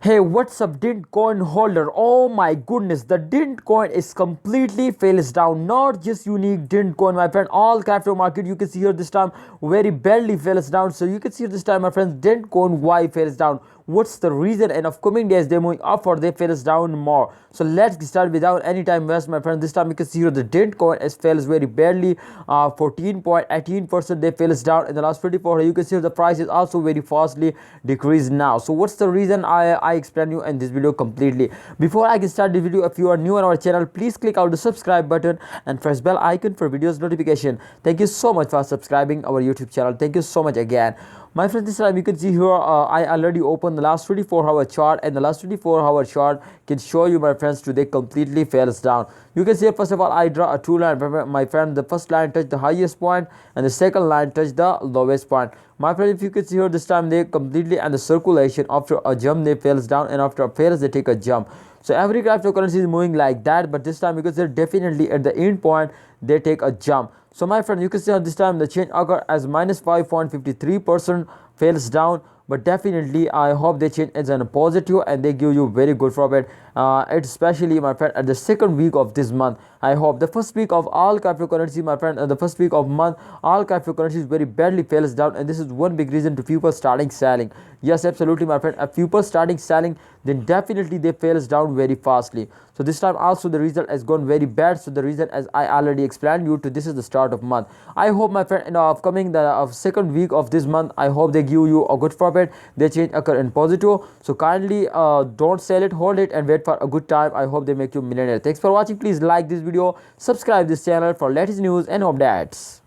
Hey, what's up, Dent Coin holder? Oh my goodness, the Dent Coin is completely fails down. Not just unique Dent Coin, my friend. All crypto market you can see here this time very badly fails down. So you can see this time, my friends, Dent Coin why fails down. What's the reason? And of coming days they're moving up or they fails down more. So let's start without any time waste, my friend. This time you can see here the Dent Coin is fails very badly. 14.18% they fails down in the last 24 hours. You can see the price is also very fastly decreased now. So what's the reason? I explain you in this video completely. Before I can start the video, if you are new on our channel, please click out the subscribe button and press bell icon for videos notification. Thank you so much for subscribing our YouTube channel. Thank you so much again. My friends, this time you can see here I already opened the last 24-hour chart, and the last 24-hour chart can show you, my friends, today completely fails down. You can see first of all I draw a two line, my friend. The first line touched the highest point and the second line touched the lowest point. My friend, if you can see here this time they completely and the circulation after a jump they fails down, and after a fails they take a jump. So every cryptocurrency is moving like that, but this time because they're definitely at the end point they take a jump. So my friend, you can see how this time the change occur as minus 5.53% fails down, but definitely I hope they change as a positive and they give you very good profit. Especially, my friend, at the second week of this month. I hope the first week of all cryptocurrency, my friend, the first week of month all cryptocurrencies very badly fails down, and this is one big reason to people starting selling. Yes, absolutely, my friend. If people starting selling, then definitely they fails down very fastly. So this time also the result has gone very bad. So the reason, as I already explained you to, this is the start of month. I hope, my friend, in the upcoming the second week of this month, I hope they give you a good profit. They change occur in positive. So kindly don't sell it, hold it, and wait for a good time. I hope they make you millionaire. Thanks for watching. Please like this video, subscribe this channel for latest news and updates.